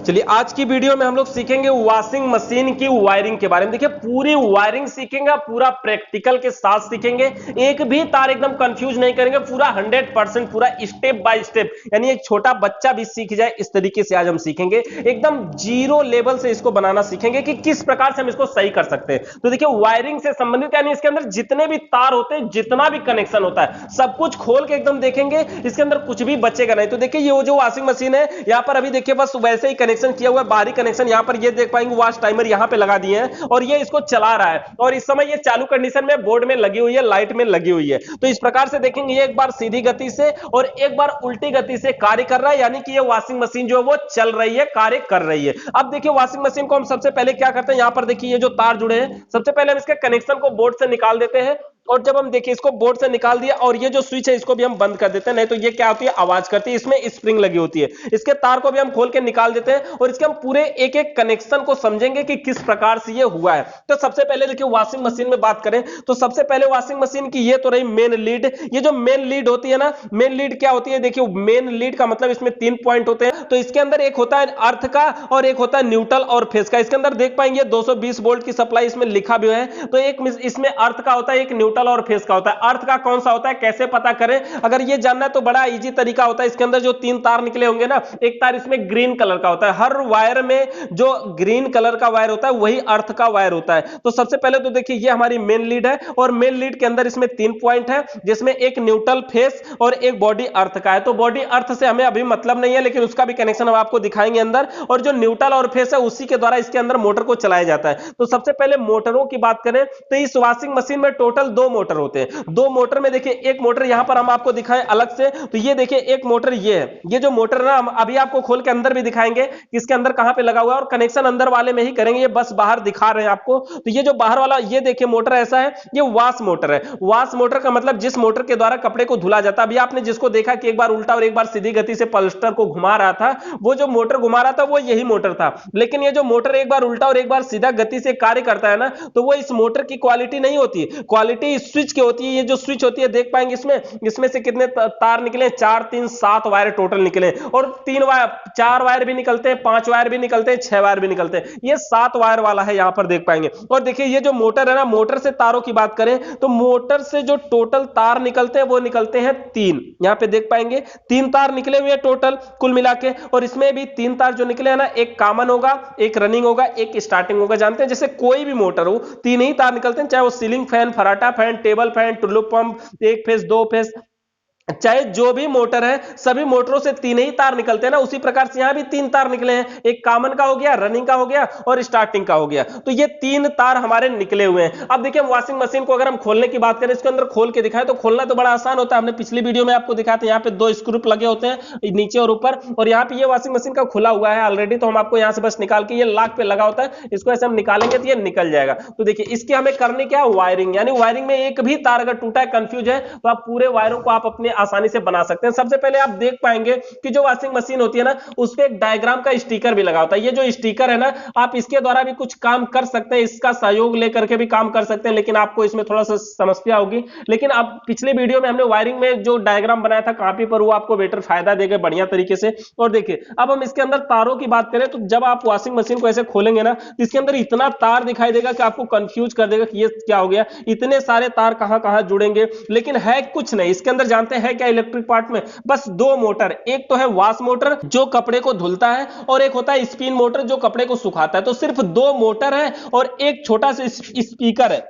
चलिए आज की वीडियो में हम लोग सीखेंगे वॉशिंग मशीन की वायरिंग के बारे में। देखिए पूरी वायरिंग सीखेंगे, पूरा प्रैक्टिकल के साथ सीखेंगे, एक भी तार एकदम कंफ्यूज नहीं करेंगे, पूरा 100% पूरा स्टेप बाय स्टेप, यानी एक छोटा बच्चा भी सीख जाए इस तरीके से आज हम सीखेंगे। एकदम जीरो लेवल से इसको बनाना सीखेंगे कि किस प्रकार से हम इसको सही कर सकते हैं। तो देखिए वायरिंग से संबंधित यानी इसके अंदर जितने भी तार होते हैं, जितना भी कनेक्शन होता है, सब कुछ खोल के एकदम देखेंगे, इसके अंदर कुछ भी बचेगा नहीं। तो देखिए ये जो वॉशिंग मशीन है, यहां पर अभी देखिए बस वैसे ही कनेक्शन किया हुआ है, बाहरी कनेक्शन। यहां पर ये देख पाएंगे वॉश टाइमर यहां पे लगा दिए हैं और ये इसको चला रहा है और इस समय ये चालू कंडीशन में बोर्ड में लगी हुई है, लाइट में लगी हुई है। तो इस प्रकार से देखेंगे ये एक बार सीधी गति से और एक बार उल्टी गति से कार्य कर रहा है, यानी कि ये वॉशिंग मशीन जो है वो चल रही है, कार्य कर रही है। अब देखिए वॉशिंग मशीन को हम सबसे पहले क्या करते हैं, यहां पर देखिए ये जो तार जुड़े हैं, सबसे पहले हम इसके कनेक्शन को बोर्ड से निकाल देते हैं। और जब हम देखिए इसको बोर्ड से निकाल दिया और ये जो स्विच है इसको भी हम बंद कर देते हैं, नहीं तो ये क्या होती है, आवाज करती है। इसमें स्प्रिंग लगी होती है। इसके तार को भी हम खोल के निकाल देते हैं और इसके हम पूरे एक एक कनेक्शन को समझेंगे कि किस प्रकार से ये हुआ है। तो सबसे पहले देखिए वॉशिंग मशीन में बात करें तो सबसे पहले वॉशिंग मशीन की ये तो रही मेन लीड। ये जो मेन लीड होती है ना, मेन लीड क्या होती है, देखिए मेन लीड का मतलब इसमें 3 पॉइंट होते हैं। तो इसके अंदर एक होता है अर्थ का और एक होता है न्यूट्रल और फेज का। इसके अंदर देख पाएंगे 220 वोल्ट की सप्लाई इसमें लिखा भी है। तो एक इसमें अर्थ का होता है, एक न्यूट्रल और फेज का होता है। अर्थ का कौन सा होता है, कैसे पता करें, अगर ये जानना है तो बड़ा इजी तरीका होता है। इसके अंदर जो 3 तार निकले होंगे ना, एक तार इसमें ग्रीन कलर का होता है। हर वायर में जो ग्रीन कलर का वायर होता है वही अर्थ का वायर होता है। तो सबसे पहले तो देखिए ये हमारी मेन लीड है और मेन लीड के अंदर इसमें 3 पॉइंट है, जिसमें एक न्यूट्रल फेस और एक बॉडी अर्थ का है। तो बॉडी अर्थ से हमें अभी मतलब नहीं है, लेकिन उसका भी कनेक्शन हम आपको दिखाएंगे अंदर। और जो न्यूट्रल और फेस है उसी के द्वारा इसके अंदर मोटर को चलाया जाता है। तो सबसे पहले मोटरों की बात करें तो इस वॉशिंग मशीन में टोटल 2 मोटर होते हैं। 2 मोटर में देखिए एक मोटर यहां पर हम आपको दिखाएं अलग से, तो ये देखिए एक मोटर ये है। ये जो मोटर ना हम अभी आपको खोल के अंदर भी दिखाएंगे कि इसके अंदर कहां पे लगा हुआ है और कनेक्शन अंदर वाले में ही करेंगे, ये बस बाहर दिखा रहे हैं आपको। तो ये जो बाहर वाला ये देखिए मोटर ऐसा है, ये वॉश मोटर है। वॉश मोटर का मतलब जिस मोटर के द्वारा कपड़े को धुला जाता है। अभी आपने जिसको देखा कि एक बार उल्टा और एक बार सीधी गति से पल्स्टर को घुमा रहा था, वो जो मोटर घुमा रहा था वो यही मोटर था। लेकिन ये जो मोटर एक बार उल्टा और एक बार सीधा गति से कार्य करता है ना, तो वो इस मोटर की क्वालिटी नहीं होती, क्वालिटी स्विच की होती है। ये जो स्विच होती है देख पाएंगे इसमें से कितने तार निकले, 4 3 7 वायर टोटल निकले। और 3 वायर 4 वायर भी निकलते हैं, 5 वायर भी निकलते हैं, 6 वायर भी निकलते हैं। ये 7 वायर वाला है, यहां पर देख पाएंगे। और देखिए ये जो मोटर है ना, मोटर से तारों की बात करें तो मोटर से जो टोटल तार निकलते हैं वो निकलते हैं 3। यहां पे देख पाएंगे 3 तार निकले हुए टोटल कुल मिला के। और इसमें भी 3 तार जो निकले हैं ना, एक कॉमन होगा, एक रनिंग होगा, एक स्टार्टिंग होगा। जानते हैं जैसे कोई भी मोटर हो 3 ही तार निकलते हैं, चाहे वो सीलिंग फैन, फराटा fan, table fan, Tullu pump, 1 phase 2 phase, चाहे जो भी मोटर है, सभी मोटरों से 3 ही तार निकलते हैं ना। उसी प्रकार से यहां भी 3 तार निकले हैं, एक कॉमन का हो गया, रनिंग का हो गया और स्टार्टिंग का हो गया। तो ये 3 तार हमारे निकले हुए हैं। अब देखिए वॉशिंग मशीन को अगर हम खोलने की बात करें, इसके अंदर खोल के दिखाएं तो खोलना तो बड़ा आसान होता है। हमने पिछली वीडियो में आपको दिखाया था, यहाँ पे 2 स्क्रू लगे होते हैं नीचे और ऊपर, और यहाँ पे ये वॉशिंग मशीन का खुला हुआ है ऑलरेडी। तो हम आपको यहाँ से बस निकाल के, ये लॉक पे लगा होता है, इसको ऐसे हम निकालेंगे तो ये निकल जाएगा। तो देखिए इसकी हमें करनी क्या, वायरिंग। यानी वायरिंग में एक भी तार अगर टूटा है, कंफ्यूज है, तो आप पूरे वायरों को आप अपने आसानी से बना सकते हैं। सबसे पहले आप देख पाएंगे कि जो वॉशिंग मशीन होती है ना, उस पे एक डायग्राम का स्टिकर भी लगा होता है। ये जो स्टिकर है ना, आप इसके द्वारा भी कुछ काम कर सकते हैं, इसका सहयोग लेकर के भी काम कर सकते हैं, लेकिन आपको इसमें थोड़ा सा समस्या होगी। लेकिन अब पिछले वीडियो में हमने वायरिंग में जो डायग्राम बनाया था कॉपी पर, वो आपको बेटर फायदा देगा बढ़िया तरीके से। और देखिए अब हम इसके अंदर तारों की बात करें तो जब आप वॉशिंग मशीन को ऐसे खोलेंगे ना, तो इसके अंदर इतना तार दिखाई देगा कि आपको कंफ्यूज कर देगा कि ये क्या हो गया, इतने सारे तार कहां कहां जुड़ेंगे। लेकिन है कुछ नहीं इसके अंदर। जानते हैं क्या इलेक्ट्रिक पार्ट में बस 2 मोटर, एक तो है वॉश मोटर जो कपड़े को धुलता है, और एक होता है स्पिन मोटर जो कपड़े को सुखाता है। तो सिर्फ 2 मोटर है और एक छोटा सा स्पीकर है।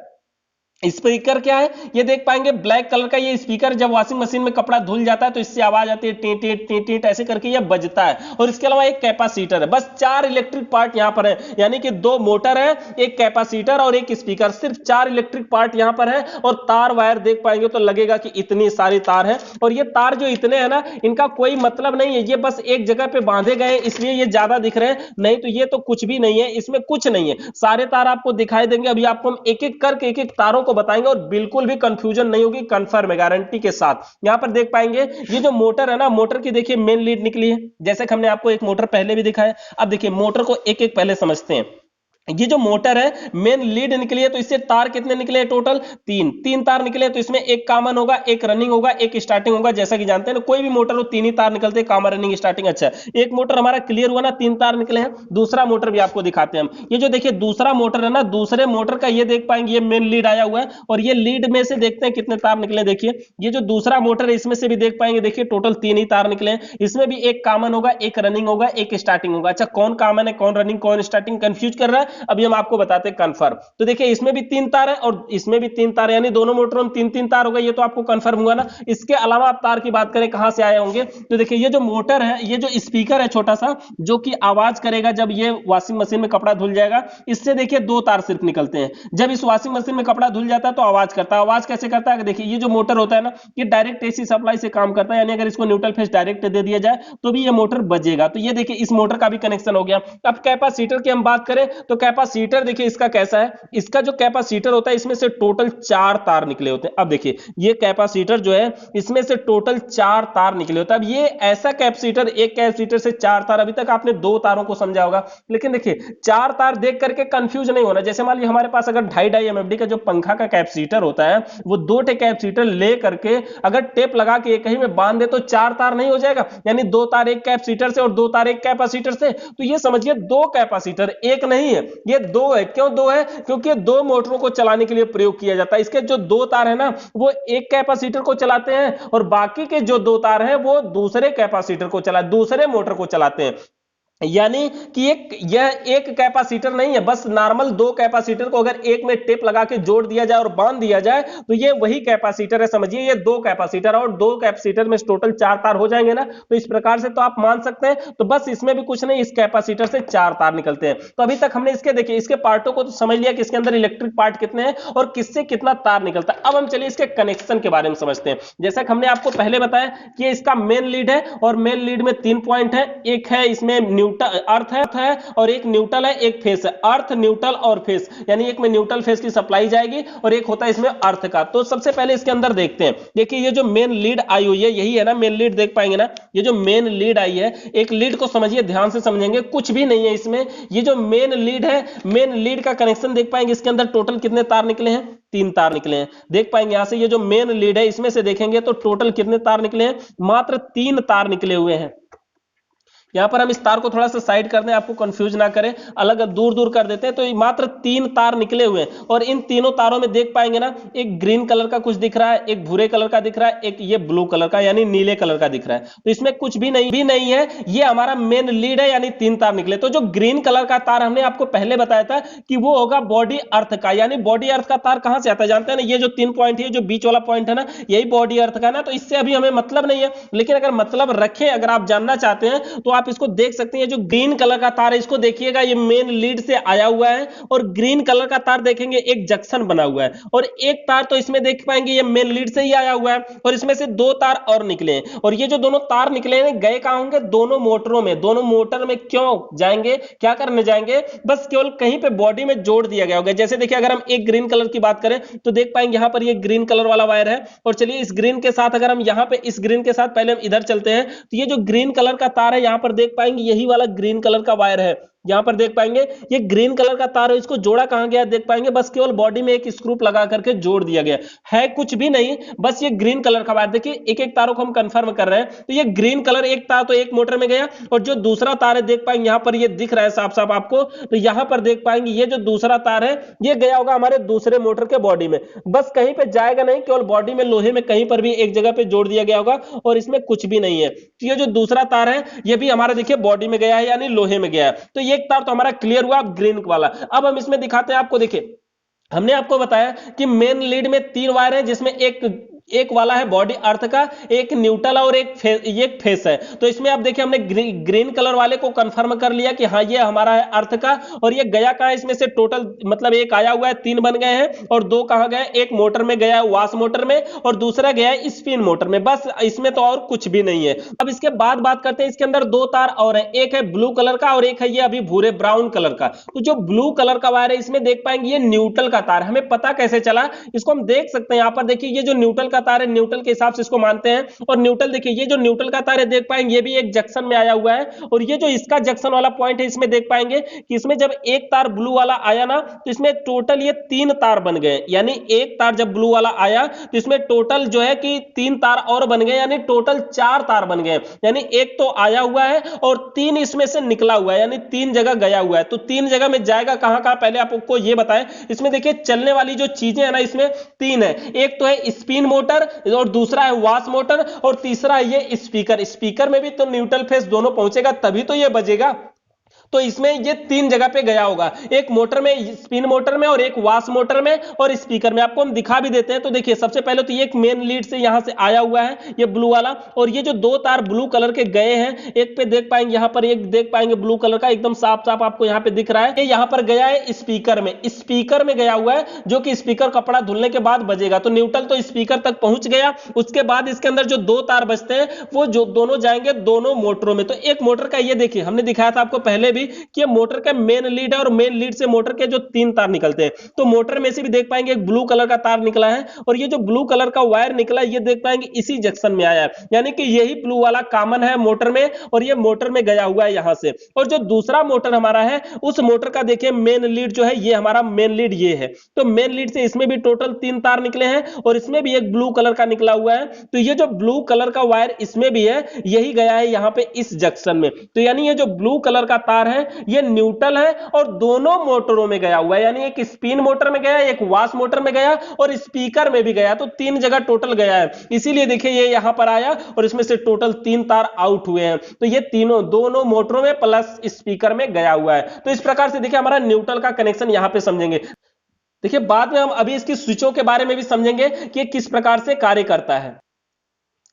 स्पीकर क्या है, ये देख पाएंगे ब्लैक कलर का ये स्पीकर, जब वॉशिंग मशीन में कपड़ा धुल जाता है तो इससे आवाज आती है, टी टी टी टी ऐसे करके ये बजता है। और इसके अलावा एक कैपेसिटर है। बस 4 इलेक्ट्रिक पार्ट यहां पर है, यानी कि 2 मोटर है, एक कैपेसिटर और एक स्पीकर। सिर्फ 4 इलेक्ट्रिक पार्ट यहां पर है। और तार वायर देख पाएंगे तो लगेगा कि इतनी सारी तार है। और ये तार जो इतने हैं ना, इनका कोई मतलब नहीं है, ये बस एक जगह पे बांधे गए इसलिए ये ज्यादा दिख रहे हैं, नहीं तो ये तो कुछ भी नहीं है, इसमें कुछ नहीं है। सारे तार आपको दिखाई देंगे। अभी आपको हम एक एक करके एक एक तारों को बताएंगे और बिल्कुल भी कंफ्यूजन नहीं होगी, कंफर्म है, गारंटी के साथ। यहां पर देख पाएंगे ये जो मोटर है ना, मोटर की देखिए मेन लीड निकली है, जैसे कि हमने आपको एक मोटर पहले भी दिखाया। अब देखिए मोटर को एक एक पहले समझते हैं। ये जो मोटर है मेन लीड निकली है, तो इससे तार कितने निकले हैं टोटल? तीन तार निकले, तो इसमें एक कॉमन होगा, एक रनिंग होगा, एक स्टार्टिंग होगा। जैसा कि जानते हैं ना, कोई भी मोटर हो तीन ही तार निकलते हैं, कॉमन, रनिंग, स्टार्टिंग। अच्छा, एक मोटर हमारा क्लियर हुआ ना, तीन तार निकले हैं। दूसरा मोटर भी आपको दिखाते हैं हम। ये जो देखिए दूसरा मोटर है ना, दूसरे मोटर का ये देख पाएंगे, ये मेन लीड आया हुआ है, और ये लीड में से देखते हैं कितने तार निकले। देखिए ये जो दूसरा मोटर है, इसमें से भी देख पाएंगे, देखिए टोटल तीन ही तार निकले हैं। इसमें भी एक कॉमन होगा, एक रनिंग होगा, एक स्टार्टिंग होगा। अच्छा, कौन कॉमन है, कौन रनिंग, कौन स्टार्टिंग, कंफ्यूज कर रहा है, अभी हम आपको बताते हैं कंफर्म। तो देखिए इसमें भी तीन तार है और इसमें भी तीन तार है, यानी दोनों मोटरों में तीन तीन तार हो गए। ये तो आपको कंफर्म हुआ ना। इसके अलावा आप तार की बात करें कहां से आए होंगे, तो देखिए ये जो मोटर है, ये जो स्पीकर है छोटा सा, जो कि आवाज करेगा जब ये वॉशिंग मशीन में कपड़ा धुल जाएगा, इससे देखिए दो तार सिर्फ निकलते हैं। जब इस वॉशिंग मशीन में कपड़ा धुल जाता है तो आवाज करता है। आवाज कैसे करता है, देखिए ये जो मोटर होता है ना, ये डायरेक्ट एसी सप्लाई से काम करता है, यानी अगर इसको न्यूट्रल फेस डायरेक्ट दे दिया जाए तो भी ये मोटर बजेगा। तो ये देखिए इस मोटर का भी कनेक्शन हो गया। अब कैपेसिटर की हम बात करें तो कैपेसिटर देखिए इसका कैसा है, इसका जो कैपेसिटर होता है, इसमें से टोटल चार तार निकले होते हैं। अब देखिए ये कैपेसिटर जो है, इसमें से टोटल चार तार निकले होते हैं। अब ये ऐसा कैपेसिटर, एक कैपेसिटर से चार तार, अभी तक आपने दो तारों को समझा होगा, लेकिन देखिए चार तार देख करके कंफ्यूज नहीं होना। जैसे मान लीजिए हमारे पास अगर 2.5 एमएफडी का जो पंखा का कैपेसिटर होता है, वो दो टे कैपेसिटर ले करके अगर टेप लगा के एक ही में बांध दे तो चार तार नहीं हो जाएगा, यानी दो तार एक कैपेसिटर से और दो तार एक कैपेसिटर से। तो ये समझिए दो कैपेसिटर, एक नहीं है, ये दो है। क्यों दो है? क्योंकि दो मोटरों को चलाने के लिए प्रयोग किया जाता है। इसके जो दो तार है ना, वो एक कैपेसिटर को चलाते हैं, और बाकी के जो दो तार हैं वो दूसरे कैपेसिटर को दूसरे मोटर को चलाते हैं। यानी कि यह एक कैपेसिटर नहीं है, बस नॉर्मल दो कैपेसिटर को अगर एक में टेप लगा के जोड़ दिया जाए और बांध दिया जाए तो ये वही कैपेसिटर है। समझिए ये दो कैपेसिटर, और दो कैपेसिटर में टोटल चार तार हो जाएंगे ना, तो इस प्रकार से तो आप मान सकते हैं। तो बस इसमें भी कुछ नहीं, इस कैपेसिटर से चार तार निकलते हैं। तो अभी तक हमने इसके देखिए इसके पार्टों को तो समझ लिया कि इसके अंदर इलेक्ट्रिक पार्ट कितने हैं और किससे कितना तार निकलता है। अब हम चलिए इसके कनेक्शन के बारे में समझते हैं। जैसा कि हमने आपको पहले बताया कि इसका मेन लीड है, और मेन लीड में तीन पॉइंट है। एक है इसमें न्यूट्रल अर्थ है, और एक न्यूट्रल है, एक फेस है। अर्थ, न्यूट्रल और फेस, यानी एक में न्यूट्रल फेस की सप्लाई जाएगी और एक होता है इसमें अर्थ का। तो सबसे पहले इसके अंदर देखते हैं। देखिए ये जो मेन लीड आई हुई है, यही है ना मेन लीड, देख पाएंगे ना, ये जो मेन लीड आई है, एक लीड को समझिए, ध्यान से समझेंगे, कुछ भी नहीं है इसमें। ये जो मेन लीड है, मेन लीड का कनेक्शन देख पाएंगे, इसके अंदर टोटल कितने तार निकले हैं? तीन तार निकले हैं। देख पाएंगे यहां से ये जो मेन लीड है, इसमें से देखेंगे तो टोटल कितने तार निकले हैं? मात्र तीन तार निकले हुए हैं। यहां पर हम इस तार को थोड़ा सा साइड कर दें, आपको कंफ्यूज ना करें, अलग दूर दूर कर देते हैं। तो मात्र तीन तार निकले हुए हैं, और इन तीनों तारों में देख पाएंगे ना, एक ग्रीन कलर का कुछ दिख रहा है, एक भूरे कलर का दिख रहा है, एक ये ब्लू कलर का यानी नीले कलर का दिख रहा है। तो इसमें कुछ भी नहीं है, ये हमारा मेन लीड है, यानी तीन तार निकले। तो जो ग्रीन कलर का तार हमने आपको पहले बताया था कि वो होगा बॉडी अर्थ का, यानी बॉडी अर्थ का तार कहां से आता है जानते हैं ना, ये जो तीन पॉइंट है, जो बीच वाला पॉइंट है ना, यही बॉडी अर्थ का ना। तो इससे अभी हमें मतलब नहीं है, लेकिन अगर मतलब रखें, अगर आप जानना चाहते हैं तो आप इसको देख सकते हैं। जो ग्रीन कलर का तार है, इसको देखिएगा, ये मेन लीड से आया हुआ है, और ग्रीन कलर का तार देखेंगे एक जंक्शन बना हुआ है, और एक तार तो इसमें देख पाएंगे ये मेन लीड से ही आया हुआ है, और इसमें से दो तार और निकले हैं। और ये जो दोनों तार निकले हैं, गए कहां होंगे? दोनों मोटरों में। दोनों मोटर में क्यों जाएंगे, क्या करने जाएंगे? बस केवल कहीं पे बॉडी में जोड़ दिया गया होगा। जैसे देखिए अगर हम एक ग्रीन कलर की बात करें तो देख पाएंगे यहां पर ये ग्रीन कलर वाला वायर है, और चलिए इस ग्रीन के साथ अगर हम यहां पे इस ग्रीन के साथ पहले हम इधर चलते हैं, तो ये जो ग्रीन कलर का तार है, यहां पर देख पाएंगे यही वाला ग्रीन कलर का वायर है। यहां पर देख पाएंगे ये ग्रीन कलर का तार है, इसको जोड़ा कहां गया देख पाएंगे, बस केवल बॉडी में एक स्क्रू लगा करके जोड़ दिया गया है, कुछ भी नहीं, बस ये ग्रीन कलर का वायर। देखिए एक एक तारों को हम कंफर्म कर रहे हैं। तो ये ग्रीन कलर एक तार तो एक मोटर में गया, और जो दूसरा तार है देख पाएंगे यहां पर ये दिख रहा है साफ साफ आपको, तो यहां पर देख पाएंगे ये जो दूसरा तार है, ये गया होगा हमारे दूसरे मोटर के बॉडी में। बस कहीं पे जाएगा नहीं, केवल बॉडी में लोहे में कहीं पर भी एक जगह पे जोड़ दिया गया होगा, और इसमें कुछ भी नहीं है। तो ये जो दूसरा तार है, ये भी हमारा देखिए बॉडी में गया है, यानी लोहे में गया है। तो ये एक तार तो हमारा क्लियर हुआ ग्रीन वाला। अब हम इसमें दिखाते हैं आपको। देखिए हमने आपको बताया कि मेन लीड में तीन वायर है, जिसमें एक वाला है बॉडी अर्थ का, एक न्यूट्रल और एक फेस है। तो इसमें आप देखिए हमने ग्रीन कलर वाले को कंफर्म कर लिया कि हाँ ये हमारा है अर्थ का, और ये गया कहां? इसमें से टोटल मतलब एक आया हुआ है, तीन बन गए हैं, और दो कहां गए? एक मोटर में गया है, वॉश मोटर में, और दूसरा गया है स्पिन मोटर में। बस इसमें तो और कुछ भी नहीं है। अब इसके बाद बात करते हैं, इसके अंदर दो तार और है, एक है ब्लू कलर का और एक है ये अभी भूरे ब्राउन कलर का। तो जो ब्लू कलर का वायर है, इसमें देख पाएंगे ये न्यूट्रल का तार। हमें पता कैसे चला, इसको हम देख सकते हैं। यहां पर देखिए ये जो न्यूट्रल का तार है, न्यूट्रल के हिसाब से इसको मानते हैं। और न्यूट्रल देखिए, ये जो न्यूट्रल का तार है देख पाएंगे ये भी एक जंक्शन में आया हुआ है, और ये जो इसका जंक्शन वाला पॉइंट है इसमें देख पाएंगे कि इसमें जब एक तार ब्लू वाला आया ना तो इसमें टोटल ये 3 तार बन गए, यानी एक तार जब ब्लू वाला आया तो इसमें टोटल जो है कि 3 तार और बन गए, यानी टोटल 4 तार बन गए। यानी एक तो आया हुआ है और 3 इसमें से निकला हुआ है, यानी 3 जगह गया हुआ है। तो 3 जगह में जाएगा कहां कहां, पहले आपको ये बताएं। इसमें देखिए चलने वाली जो चीजें है ना इसमें 3 है, एक तो है स्पिन मोटर, और दूसरा है वाश मोटर, और तीसरा है ये स्पीकर। स्पीकर में भी तो न्यूट्रल फेस दोनों पहुंचेगा तभी तो ये बजेगा। तो इसमें ये 3 जगह पे गया होगा, एक मोटर में, स्पिन मोटर में, और एक वाश मोटर में, और स्पीकर में। आपको हम दिखा भी देते हैं। तो देखिए सबसे पहले तो ये एक मेन लीड से यहां से आया हुआ है ये ब्लू वाला, और ये जो 2 तार ब्लू कलर के गए हैं, एक पे देख पाएंगे यहां पर, एक देख पाएंगे ब्लू कलर का एकदम साफ साफ आपको यहां पे दिख रहा है, ये यहां पर गया है स्पीकर में। स्पीकर में गया हुआ है जो कि स्पीकर कपड़ा धुलने के बाद बजेगा। तो न्यूट्रल तो स्पीकर तक पहुंच गया। उसके बाद इसके अंदर जो 2 तार बचते हैं वो जो दोनों जाएंगे दोनों मोटरों में। तो एक मोटर का ये देखिए हमने दिखाया था आपको पहले भी कि ये मोटर का मेन लीड है, और मेन लीड से मोटर के जो 3 तार निकलते हैं। तो मोटर में से भी देख पाएंगे एक ब्लू कलर का तार निकला है, और ये जो ब्लू कलर का वायर निकला है ये देख पाएंगे इसी जंक्शन में आया है, यानी कि यही ब्लू वाला कॉमन है मोटर में, और ये मोटर में गया हुआ है यहां से। और जो दूसरा मोटर हमारा है उस मोटर का देखिए मेन लीड जो है ये हमारा मेन लीड ये है। तो मेन लीड से इसमें भी टोटल 3 तार निकले हैं, और इसमें भी एक ब्लू कलर का निकला हुआ है। तो ये जो ब्लू कलर का वायर इसमें भी है यही गया है यहां पे इस जंक्शन में। तो यानी ये जो ब्लू कलर का तार है ये न्यूट्रल है और दोनों मोटरों में गया हुआ है, यानी एक स्पिन मोटर में गया, एक वाश मोटर में गया, और स्पीकर में भी गया। तो 3 जगह टोटल गया है, इसीलिए देखिए ये यहां पर आया और इसमें से टोटल 3 तार आउट हुए हैं। तो ये तीनों दोनों मोटरों में प्लस स्पीकर में गया हुआ है। तो इस प्रकार से देखिए हमारा न्यूट्रल का कनेक्शन यहां पे समझेंगे। देखिए बाद में हम अभी इसकी स्विचों के बारे में भी समझेंगे कि किस प्रकार से कार्य करता है।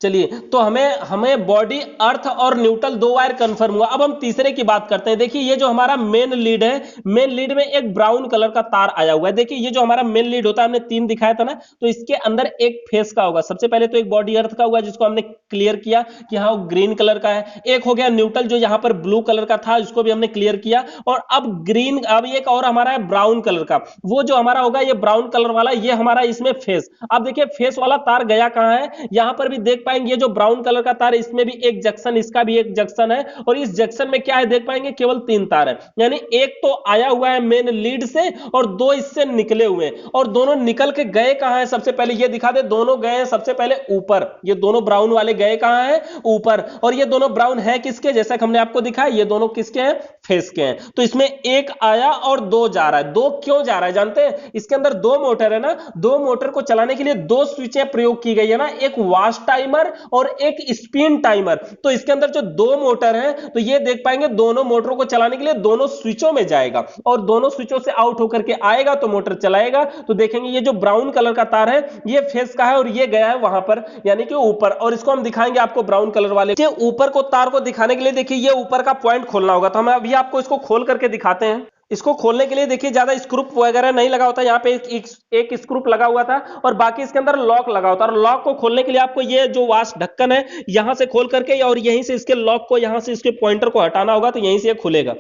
चलिए, तो हमें हमें बॉडी, अर्थ और न्यूट्रल 2 वायर कंफर्म हुआ। अब हम तीसरे की बात करते हैं। देखिए ये जो हमारा मेन लीड है, मेन लीड में एक ब्राउन कलर का तार आया हुआ है। देखिए ये जो हमारा मेन लीड होता है, हमने 3 दिखाया था ना, तो इसके अंदर एक फेस का होगा। सबसे पहले तो एक बॉडी अर्थ का हुआ जिसको हमने क्लियर किया कि हाँ वो ग्रीन कलर का है। एक हो गया न्यूट्रल जो यहाँ पर ब्लू कलर का था, इसको भी हमने क्लियर किया। और अब ग्रीन, अब एक और हमारा है ब्राउन कलर का, वो जो हमारा होगा ये ब्राउन कलर वाला, ये हमारा इसमें फेस। अब देखिए फेस वाला तार गया कहां है, यहां पर भी देख पाएंगे ये जो ब्राउन कलर का तार, इसमें भी एक जंक्शन, इसका भी एक जंक्शन है, और इस जंक्शन में क्या है देख पाएंगे केवल 3 तार है। यानी एक तो आया हुआ है मेन लीड से और 2 इससे निकले हुए हैं। और दोनों निकल के गए कहां है, सबसे पहले ये दिखा दे, दोनों गए हैं सबसे पहले ऊपर। ये दोनों ब्राउन वाले गए कहां है, ऊपर। और ये दोनों ब्राउन है किसके, जैसा कि हमने आपको दिखाया ये दोनों किसके हैं, फेस के हैं। तो इसमें एक आया और 2 जा रहा है। 2 क्यों जा रहा है जानते हैं, इसके अंदर 2 मोटर है ना, 2 मोटर को चलाने के लिए 2 स्विचें प्रयोग की गई है ना, एक वाश टाइमर और एक स्पिन टाइमर। तो इसके अंदर जो 2 मोटर हैं, तो ये देख पाएंगे दोनों मोटरों को चलाने के लिए दोनों स्विचों में जाएगा, और दोनों स्विचों से आउट होकर के आएगा तो मोटर चलाएगा। तो देखेंगे ये जो ब्राउन कलर का तार है ये फेस का है, और ये गया है वहां पर यानी कि ऊपर। और इसको हम दिखाएंगे आपको ब्राउन कलर वाले के ऊपर को, तार को दिखाने के लिए देखिए ये ऊपर का पॉइंट खोलना होगा। तो हम अभी आपको इसको खोल करके दिखाते हैं। इसको खोलने के लिए देखिए ज्यादा स्क्रू वगैरह नहीं लगा होता, यहाँ पे एक स्क्रू लगा हुआ था और बाकी इसके अंदर लॉक लगा होता है। और लॉक को खोलने के लिए आपको ये जो वाश ढक्कन है यहां से खोल करके, और यहीं से इसके लॉक को, यहां से इसके पॉइंटर को हटाना होगा, तो यहीं से ये खुलेगा।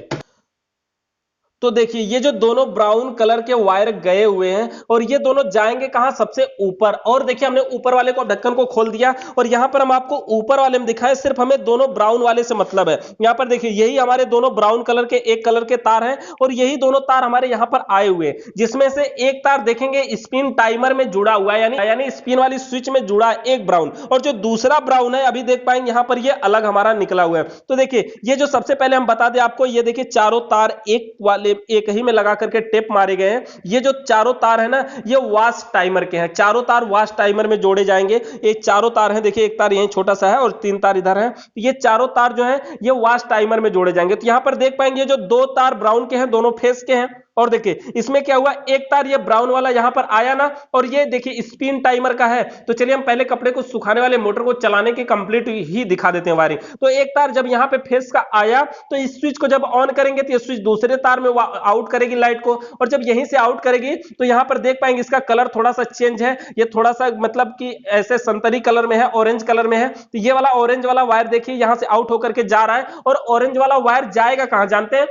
तो देखिए ये जो दोनों ब्राउन कलर के वायर गए हुए हैं, और ये दोनों जाएंगे कहां, सबसे ऊपर। और देखिए हमने ऊपर वाले को, ढक्कन को खोल दिया, और यहां पर हम आपको ऊपर वाले में दिखाए, सिर्फ हमें दोनों ब्राउन वाले से मतलब है। यहां पर देखिए यही हमारे दोनों ब्राउन कलर के एक कलर के तार हैं, और यही दोनों तार हमारे यहां पर आए हुए, जिसमें से एक तार देखेंगे स्पिन टाइमर में जुड़ा हुआ है, यानी स्पिन वाली स्विच में जुड़ा एक ब्राउन, और जो दूसरा ब्राउन है अभी देख पाएंगे यहां पर ये अलग हमारा निकला हुआ है। तो देखिए ये जो सबसे पहले हम बता दें आपको, ये देखिए चारों तार एक वाले एक ही में लगा करके टेप मारे गए हैं। ये जो चारों तार है ना, ये वाश टाइमर के हैं। चारों तार वाश टाइमर में जोड़े जाएंगे। ये चारों तार हैं, देखिए एक तार यहीं छोटा सा है और 3 तार इधर है। ये चारों तार जो है ये वाश टाइमर में जोड़े जाएंगे। तो यहां पर देख पाएंगे जो 2 तार ब्राउन के हैं, दोनों फेस के हैं। और देखिए इसमें क्या हुआ, एक तार ये ब्राउन वाला यहां पर आया ना, और ये देखिए स्पिन टाइमर का है। तो चलिए हम पहले कपड़े को सुखाने वाले मोटर को चलाने की कंप्लीट ही दिखा देते हैं वायरिंग। तो एक तार जब यहां पे फेस का आया, तो इस स्विच को जब ऑन करेंगे तो ये स्विच दूसरे तार में आउट करेगी लाइट को, और जब यहीं से आउट करेगी तो यहां पर देख पाएंगे इसका कलर थोड़ा सा चेंज है। ये थोड़ा सा मतलब कि ऐसे संतरी कलर में है, ऑरेंज कलर में है। तो ये वाला ऑरेंज वाला वायर देखिए यहां से आउट होकर के जा रहा है, और ऑरेंज वाला वायर जाएगा कहां जानते हैं,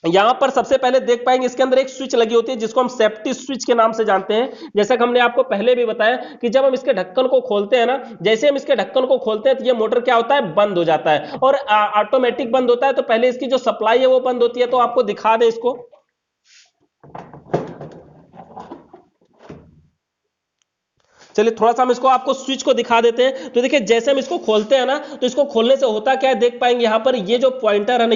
यहां पर सबसे पहले देख पाएंगे इसके अंदर एक स्विच लगी होती है जिसको हम सेफ्टी स्विच के नाम से जानते हैं। जैसा कि हमने आपको पहले भी बताया कि जब हम इसके ढक्कन को खोलते हैं ना, जैसे हम इसके ढक्कन को खोलते हैं तो ये मोटर क्या होता है, बंद हो जाता है और ऑटोमेटिक बंद होता है। तो पहले इसकी जो सप्लाई है वो बंद होती है। तो आपको दिखा दें इसको, चलिए थोड़ा सा हम इसको आपको स्विच को दिखा देते हैं। तो देखिए जैसे हम इसको खोलते हैं ना, तो इसको खोलने से होता क्या है देख पाएंगे यहां पर ये जो पॉइंटर है ना,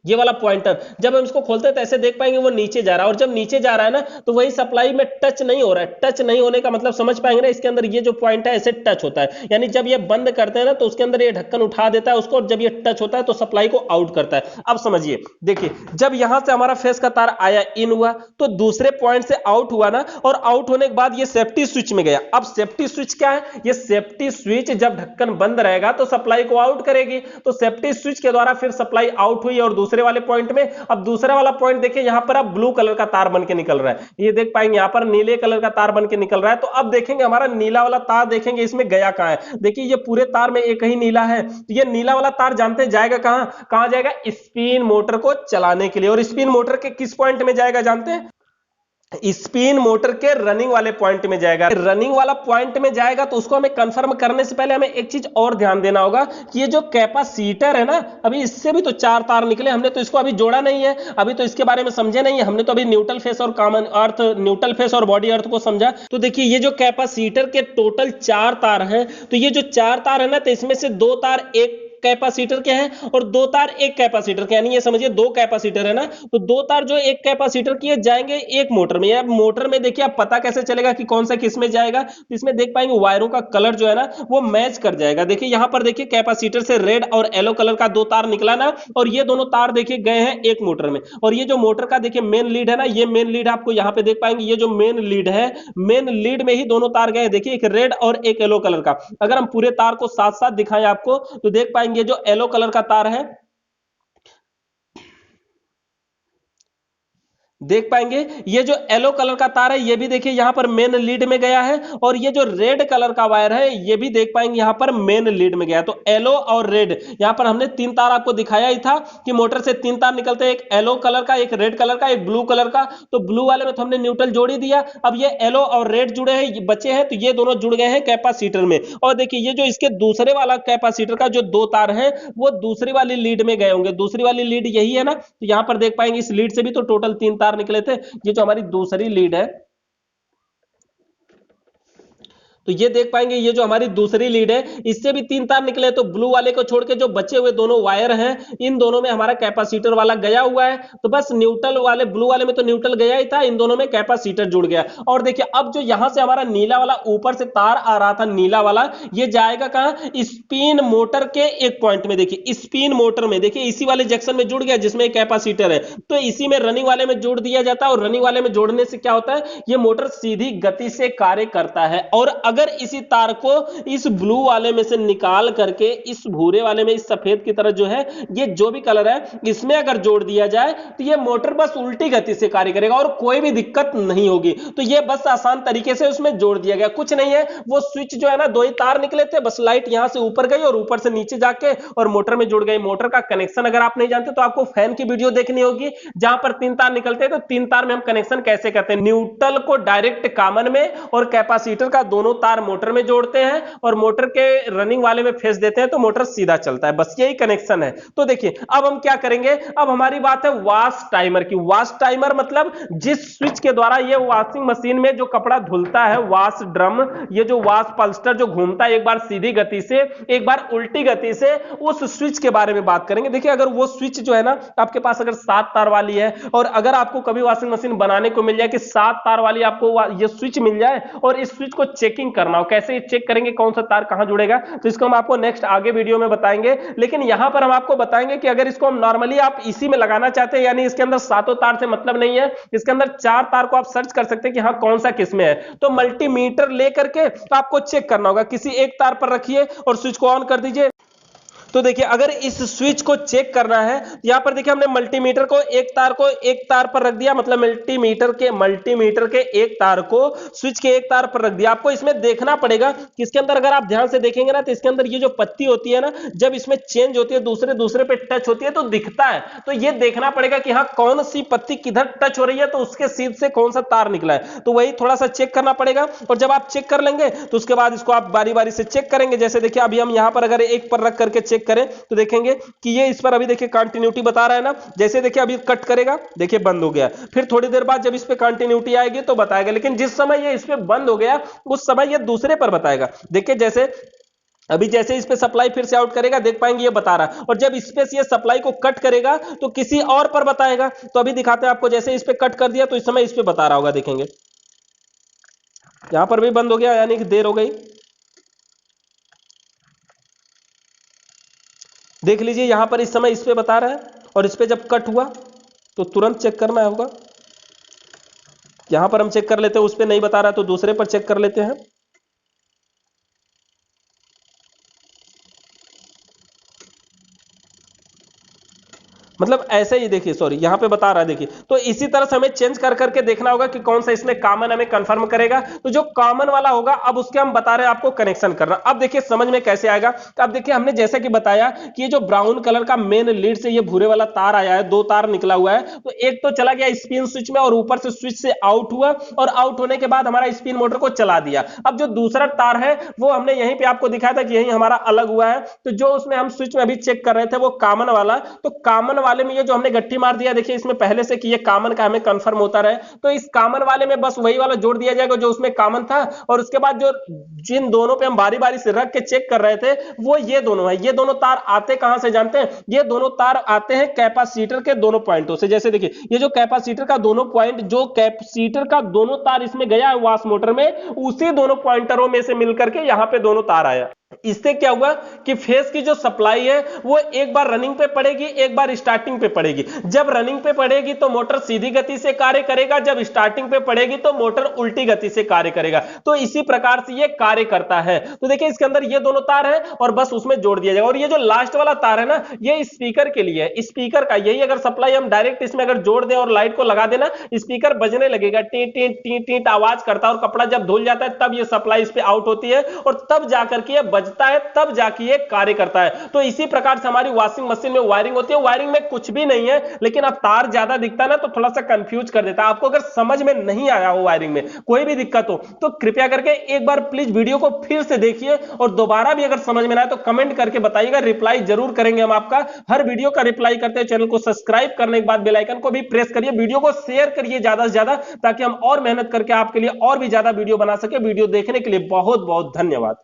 ये वाला पॉइंटर जब हम इसको खोलते हैं तो ऐसे देख पाएंगे वो नीचे जा रहा है। और जब नीचे जा रहा है ना तो वही सप्लाई में टच नहीं हो रहा है। टच नहीं होने का मतलब समझ पाएंगे ना, इसके अंदर ये जो पॉइंट है ऐसे टच होता है, यानी जब ये बंद करते हैं ना तो उसके अंदर ये ढक्कन उठा देता है उसको, और जब ये टच होता है तो सप्लाई को आउट करता है। अब समझिए, देखिए जब यहां से हमारा फेस का तार आया, इन हुआ, तो दूसरे पॉइंट से आउट हुआ ना, और आउट होने के बाद ये सेफ्टी स्विच में गया। अब सेफ्टी स्विच क्या है, ये सेफ्टी स्विच जब ढक्कन बंद रहेगा तो सप्लाई को आउट करेगी। तो सेफ्टी स्विच के द्वारा फिर सप्लाई आउट हुई और दूसरे वाले पॉइंट में। अब दूसरा वाला पॉइंट देखिए यहां पर अब ब्लू कलर का तार बन के निकल रहा है, ये देख पाएंगे यहां पर नीले कलर का तार बन के निकल रहा है। तो अब देखेंगे हमारा नीला वाला तार, देखेंगे इसमें गया कहां है। देखिए ये पूरे तार में एक ही नीला है, तो ये नीला वाला तार जानते हैं जाएगा कहां, कहां जाएगा, स्पिन मोटर को चलाने के लिए। और स्पिन मोटर के किस पॉइंट में जाएगा जानते हैं, स्पिन मोटर के रनिंग वाले पॉइंट में जाएगा। रनिंग वाला पॉइंट में जाएगा तो उसको हमें कंफर्म करने से पहले हमें एक चीज और ध्यान देना होगा कि ये जो कैपेसिटर है ना, अभी इससे भी तो 4 तार निकले, हमने तो इसको अभी जोड़ा नहीं है, अभी तो इसके बारे में समझे नहीं है। हमने तो अभी न्यूट्रल फेस और कॉमन अर्थ, न्यूट्रल फेस और बॉडी अर्थ को समझा। तो देखिए ये जो कैपेसिटर के टोटल 4 तार हैं, तो ये जो 4 तार है ना, तो इसमें से 2 तार एक कैपेसिटर के हैं और 2 तार एक कैपेसिटर के, यानी ये समझिए 2 कैपेसिटर है ना, तो 2 तार जो एक कैपेसिटर की जाएंगे एक मोटर में। अब मोटर में देखिए आप पता कैसे चलेगा कि कौन सा किस में जाएगा, तो इसमें देख पाएंगे वायरों का कलर जो है ना वो मैच कर जाएगा। देखिए यहां पर देखिए कैपेसिटर से रेड और येलो कलर का 2 तार निकला ना, और ये दोनों तार देखिए गए हैं एक मोटर में। और ये जो मोटर का देखिए मेन लीड है ना, ये मेन लीड आपको यहां पे देख पाएंगे, ये जो मेन लीड है, मेन लीड में ही दोनों तार गए। देखिए एक रेड और एक येलो कलर का। अगर हम पूरे तार को साथ साथ दिखाएं आपको तो देख पाएंगे जो येलो कलर का तार है, देख पाएंगे ये जो येलो कलर का तार है ये भी देखिए यहां पर मेन लीड में गया है। और ये जो रेड कलर का वायर है ये भी देख पाएंगे यहां पर मेन लीड में गया है। तो येलो और रेड, यहां पर हमने 3 तार आपको दिखाया ही था कि मोटर से 3 तार निकलते हैं, एक येलो कलर का, एक रेड कलर का, एक ब्लू कलर का। तो ब्लू वाले में तो हमने न्यूट्रल जोड़ ही दिया। अब ये येलो और रेड जुड़े हैं, बचे हैं, तो ये दोनों जुड़ गए हैं कैपेसिटर में। और देखिए ये जो इसके दूसरे वाला कैपेसिटर का जो 2 तार है वो दूसरी वाली लीड में गए होंगे। दूसरी वाली लीड यही है ना, तो यहां पर देख पाएंगे इस लीड से भी तो टोटल 3 तार निकले थे। ये जो हमारी दूसरी लीड है, तो ये देख पाएंगे ये जो हमारी दूसरी लीड है इससे भी 3 तार निकले। तो ब्लू वाले को छोड़ के जो बचे हुए दोनों वायर हैं इन दोनों में हमारा कैपेसिटर वाला गया हुआ है। तो बस न्यूट्रल वाले, ब्लू वाले में तो न्यूट्रल गया ही था, इन दोनों में कैपेसिटर जुड़ गया। और देखिए अब जो यहां से हमारा नीला वाला ऊपर से तार आ रहा था, नीला वाला, ये जाएगा कहां, स्पिन मोटर के एक पॉइंट में। देखिए स्पिन मोटर में देखिए इसी वाले जंक्शन में जुड़ गया जिसमें कैपेसिटर है, तो इसी में रनिंग वाले में जोड़ दिया जाता है। और रनिंग वाले में जोड़ने से क्या होता है, ये मोटर सीधी गति से कार्य करता है। और अगर इसी तार को इस ब्लू वाले में से निकाल करके इस भूरे वाले में, इस सफेद की तरह जो है, ये जो भी कलर है इसमें अगर जोड़ दिया जाए तो ये मोटर बस उल्टी गति से कार्य करेगा और कोई भी दिक्कत नहीं होगी। तो ये बस आसान तरीके से उसमें जोड़ दिया गया, कुछ नहीं है। वो स्विच जो है ना, 2 ही तार निकले थे, बस लाइट यहां से ऊपर गई और ऊपर से नीचे जाके और मोटर में जुड़ गई। मोटर का कनेक्शन अगर आप नहीं जानते तो आपको फैन की वीडियो देखनी होगी जहां पर 3 तार निकलते हैं। तो 3 तार में हम कनेक्शन कैसे करते हैं, न्यूट्रल को डायरेक्ट कॉमन में और कैपेसिटर का दोनों तार मोटर में जोड़ते हैं और मोटर के रनिंग वाले में फेस देते हैं तो मोटर सीधा चलता है। बस यही कनेक्शन है। तो देखिए अब हम क्या करेंगे, अब हमारी बात है वॉश टाइमर की। वॉश टाइमर मतलब जिस स्विच के द्वारा ये वॉशिंग मशीन में जो कपड़ा धुलता है, वॉश ड्रम, ये जो वॉश पल्स्टर जो घूमता है, एक बार सीधी गति से एक बार उल्टी गति से, उस स्विच के बारे में बात करेंगे। देखिए अगर वो स्विच जो है ना आपके पास अगर 7 तार वाली है, और अगर आपको कभी वॉशिंग मशीन बनाने को मिल जाए कि 7 तार वाली आपको ये स्विच मिल जाए और इस स्विच को चेकिंग करना हो, कैसे चेक करेंगे कौन सा तार कहां जुड़ेगा, तो इसको हम आपको नेक्स्ट आगे वीडियो में बताएंगे। लेकिन यहां पर हम आपको बताएंगे कि अगर इसको हम नॉर्मली आप इसी में लगाना चाहते हैं, यानी इसके अंदर 7 तार से मतलब नहीं है, इसके अंदर 4 तार को आप सर्च कर सकते हैं कि हाँ कौन सा किस में है। तो मल्टीमीटर लेकर के आपको चेक करना होगा, किसी एक तार पर रखिए और स्विच को ऑन कर दीजिए। तो देखिए अगर इस स्विच को चेक करना है, यहां पर देखिए हमने मल्टीमीटर को एक तार पर रख दिया, मतलब मल्टीमीटर के एक तार को स्विच के एक तार पर रख दिया। आपको इसमें देखना पड़ेगा कि इसके अंदर अगर आप ध्यान से देखेंगे ना, तो इसके अंदर ये जो पत्ती होती है ना, जब इसमें चेंज होती है दूसरे पे टच होती है तो दिखता है। तो ये देखना पड़ेगा कि हाँ कौन सी पत्ती किधर टच हो रही है, तो उसके सीध से कौन सा तार निकला है, तो वही थोड़ा सा चेक करना पड़ेगा। और जब आप चेक कर लेंगे तो उसके बाद इसको आप बारी बारी से चेक करेंगे। जैसे देखिए अभी हम यहां पर अगर एक पर रख करके चेक करें तो देखेंगे कि ये इस पर अभी देखिए कंटिन्यूटी बता रहा है ना। जैसे देखिए अभी कट करेगा, देखिए बंद हो गया, फिर थोड़ी देर बाद जब इस पे कंटिन्यूटी आएगी तो बताएगा, लेकिन जिस समय ये इस पे बंद हो गया उस समय ये दूसरे पर बताएगा। देखिए जैसे इस पे सप्लाई फिर से आउट करेगा, देख पाएंगे ये बता रहा है, और जब इस पे ये सप्लाई को कट करेगा तो किसी और पर बताएगा। तो अभी दिखाते हैं आपको, जैसे इस पे कट कर दिया तो इस समय इस पे बता रहा होगा, देखेंगे यहां पर भी बंद हो गया, यानी कि देर हो गई। देख लीजिए यहां पर इस समय इस पे बता रहा है, और इस पे जब कट हुआ तो तुरंत चेक करना होगा। यहां पर हम चेक कर लेते हैं, उस पे नहीं बता रहा तो दूसरे पर चेक कर लेते हैं। मतलब ऐसे ही देखिए, सॉरी यहां पे बता रहा है, देखिए तो इसी तरह से हमें चेंज कर करके देखना होगा कि कौन सा इसमें कॉमन हमें कंफर्म करेगा। तो जो कॉमन वाला होगा अब उसके हम बता रहे हैं आपको कनेक्शन करना। अब देखिए समझ में कैसे आएगा। तो अब देखिए हमने जैसा कि बताया कि ये जो ब्राउन कलर का मेन लीड से ये भूरे वाला तार आया है, दो तार निकला हुआ है, तो एक तो चला गया स्पिन स्विच में और ऊपर से स्विच से आउट हुआ, और आउट होने के बाद हमारा स्पिन मोटर को चला दिया। अब जो दूसरा तार है वो हमने यहीं पे आपको दिखाया था कि यहीं हमारा अलग हुआ है। तो जो उसमें हम स्विच में अभी चेक कर रहे थे वो कॉमन वाला, तो कॉमन वाले में ये जो हमने गट्टी मार दिया, देखिए इसमें पहले से कि ये कॉमन का हमें कंफर्म होता रहे, तो इस कॉमन वाले में बस वही वाला जोड़ दिया जाएगा जो उसमें कॉमन था। और उसके बाद जो जिन दोनों पे हम बारी बारी से रख के चेक कर रहे थे वो ये दोनों है। ये दोनों तार आते कहां से जानते हैं? ये दोनों तार आते हैं कैपेसिटर के दोनों पॉइंटों से। जैसे देखिए ये जो कैपेसिटर का दोनों पॉइंट, जो कैपेसिटर का दोनों तार इसमें गया है वाश मोटर में, उसी दोनों पॉइंटरों में से मिलकर के यहां पे दोनों तार आया। इससे क्या हुआ कि फेस की जो सप्लाई है वो एक बार रनिंग पे पड़ेगी, एक बार स्टार्टिंग पे पड़ेगी। जब रनिंग पे पड़ेगी तो मोटर सीधी गति से कार्य करेगा, जब स्टार्टिंग पे पड़ेगी तो मोटर उल्टी गति से कार्य करेगा। तो इसी प्रकार से ये कार्य करता है। तो देखिए इसके अंदर ये दोनों तार है और बस उसमें जोड़ दिया जाएगा। और ये जो लास्ट वाला तार है ना, ये स्पीकर के लिए है। स्पीकर का यही अगर सप्लाई हम डायरेक्ट इसमें अगर जोड़ दें और लाइट को लगा देना, स्पीकर बजने लगेगा, टी टी टी टी आवाज करता है, और कपड़ा जब धुल जाता है तब ये सप्लाई इस पे आउट होती है और तब जाकर के ये बजता है, तब जाके ये कार्य करता है। तो इसी प्रकार से हमारी वॉशिंग मशीन में वायरिंग होती है। वायरिंग में कुछ भी नहीं है, लेकिन अब तार ज्यादा दिखता है ना तो थोड़ा सा कंफ्यूज कर देता है। आपको अगर समझ में नहीं आया हो, वायरिंग में कोई भी दिक्कत हो, तो कृपया करके एक बार प्लीज वीडियो को फिर से देखिए, और दोबारा भी अगर समझ में ना आए तो कमेंट करके बताइएगा, रिप्लाई जरूर करेंगे हम आपका। हर वीडियो का रिप्लाई करते हैं। चैनल को सब्सक्राइब करने के बाद बेल आइकन को भी प्रेस करिए, वीडियो को शेयर करिए ज्यादा से ज्यादा, ताकि हम और मेहनत करके आपके लिए और भी ज्यादा वीडियो बना सके। वीडियो देखने के लिए बहुत बहुत धन्यवाद।